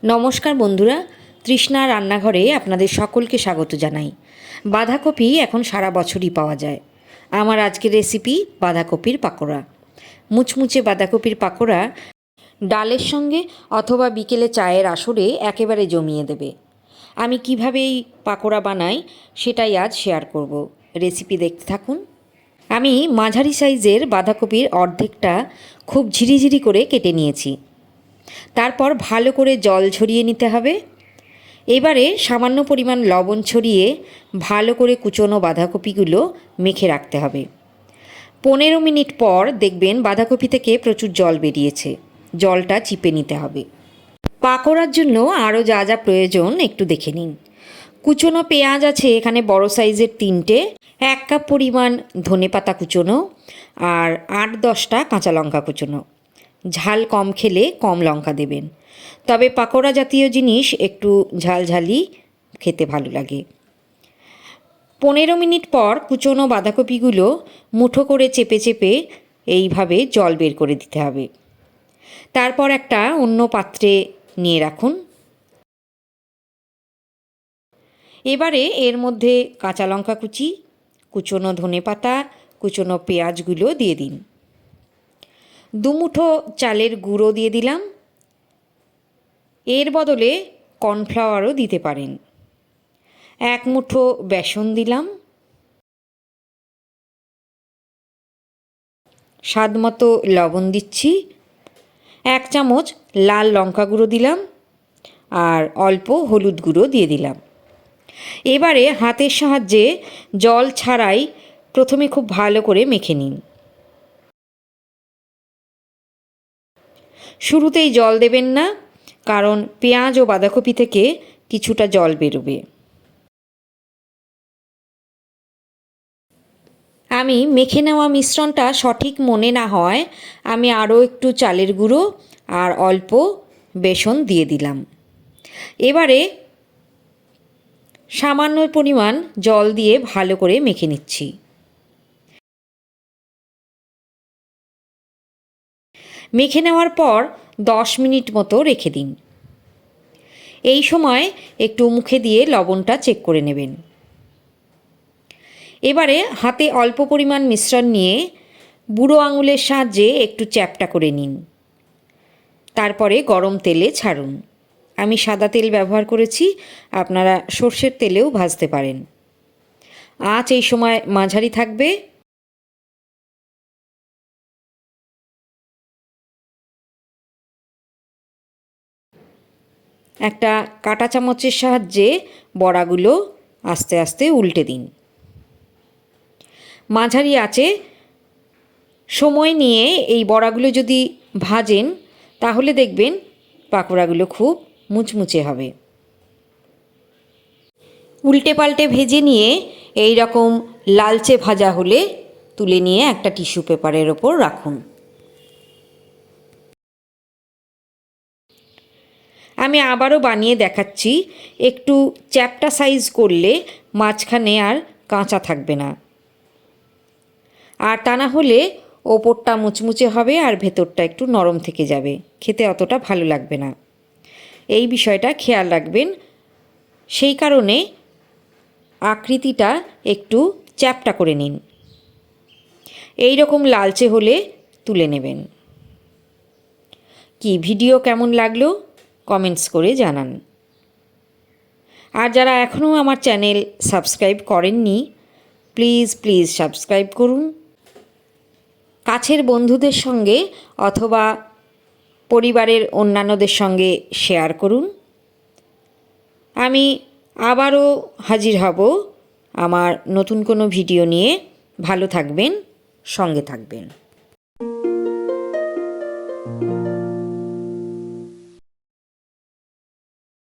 নমস্কার বন্ধুরা, তৃষ্ণা রান্নাঘরে আপনাদের সকলকে স্বাগত জানাই। বাঁধাকপি এখন সারা বছরই পাওয়া যায়। আমার আজকের রেসিপি বাঁধাকপির পাকোড়া। মুচমুচে বাঁধাকপির পাকোড়া ডালের সঙ্গে অথবা বিকেলে চায়ের আসরে একেবারে জমিয়ে দেবে। আমি কিভাবে এই পাকোড়া বানাই সেটাই আজ শেয়ার করব। রেসিপি দেখতে থাকুন। আমি মাঝারি সাইজের বাঁধাকপির অর্ধেকটা খুব ঝিরিঝিরি করে কেটে নিয়েছি। তারপর ভালো করে জল ঝরিয়ে নিতে হবে। এবারে সামান্য পরিমাণ লবণ ছড়িয়ে ভালো করে কুচনো বাঁধাকপিগুলো মেখে রাখতে হবে। 15 মিনিট পর দেখবেন বাঁধাকপি থেকে প্রচুর জল বেরিয়েছে। জলটা চিপে নিতে হবে। পাকোড়ার জন্য আরও যা যা প্রয়োজন একটু দেখে নিন। কুচনো পেঁয়াজ আছে এখানে বড় সাইজের 3টে, 1 কাপ পরিমাণ ধনেপাতা কুচনো, আর 8-10টা কাঁচা লঙ্কা কুচনো। ঝাল কম খেলে কম লঙ্কা দেবেন, তবে পাকোড়া জাতীয় জিনিস একটু ঝালঝালি খেতে ভালো লাগে। 15 মিনিট পর কুচনো বাঁধাকপিগুলো মুঠো করে চেপে চেপে এইভাবে জল বের করে দিতে হবে। তারপর একটা অন্য পাত্রে নিয়ে রাখুন। এবারে এর মধ্যে কাঁচা লঙ্কা কুচি, কুচনো ধনেপাতা, কুচনো পেঁয়াজগুলো দিয়ে দিন। 2 মুঠো চালের গুঁড়ো দিয়ে দিলাম। এর বদলে কর্নফ্লাওয়ারও দিতে পারেন। 1 মুঠো বেসন দিলাম। স্বাদ মতো লবণ দিচ্ছি। 1 চামচ লাল লঙ্কা গুঁড়ো দিলাম আর অল্প হলুদ গুঁড়ো দিয়ে দিলাম। এবারে হাতের সাহায্যে জল ছাড়াই প্রথমে খুব ভালো করে মেখে নিন। শুরুতেই জল দেবেন না, কারণ পেঁয়াজ ও বাঁধাকপি থেকে কিছুটা জল বেরোবে। আমি মেখে নেওয়া মিশ্রণটা সঠিক মনে না হয় আমি আরও একটু চালের গুঁড়ো আর অল্প বেসন দিয়ে দিলাম। এবারে সামান্য পরিমাণ জল দিয়ে ভালো করে মেখে নিচ্ছি। মেখে নেওয়ার পর 10 মিনিট মতো রেখে দিন। এই সময় একটু মুখে দিয়ে লবণটা চেক করে নেবেন। এবারে হাতে অল্প পরিমাণ মিশ্রণ নিয়ে বুড়ো আঙুলের সাহায্যে একটু চ্যাপ্টা করে নিন। তারপরে গরম তেলে ছাড়ুন। আমি সাদা তেল ব্যবহার করেছি, আপনারা সর্ষের তেলেও ভাজতে পারেন। আঁচ এই সময় মাঝারি থাকবে। একটা কাঁটা চামচের সাহায্যে বড়াগুলো আস্তে আস্তে উল্টে দিন। মাঝারি আঁচে সময় নিয়ে এই বড়াগুলো যদি ভাজেন তাহলে দেখবেন পাকোড়াগুলো খুব মুচমুচে হবে। উল্টে পাল্টে ভেজে নিয়ে এই রকম লালচে ভাজা হলে তুলে নিয়ে একটা টিস্যু পেপারের ওপর রাখুন। আমি আবারও বানিয়ে দেখাচ্ছি। একটু চ্যাপ্টা সাইজ করলে মাঝখানে আর কাঁচা থাকবে না, আর তা না হলে ওপরটা মুচমুচে হবে আর ভেতরটা একটু নরম থেকে যাবে, খেতে অতটা ভালো লাগবে না। এই বিষয়টা খেয়াল রাখবেন। সেই কারণে আকৃতিটা একটু চ্যাপ্টা করে নিন। এই রকম লালচে হলে তুলে নেবেন। কি ভিডিও কেমন লাগলো কমেন্টস করে জানান। আর যারা এখনও আমার চ্যানেল সাবস্ক্রাইব করেননি প্লিজ সাবস্ক্রাইব করুন। কাছের বন্ধুদের সঙ্গে অথবা পরিবারের অন্যান্যদের সঙ্গে শেয়ার করুন। আমি আবারও হাজির হব আমার নতুন কোনো ভিডিও নিয়ে। ভালো থাকবেন, সঙ্গে থাকবেন।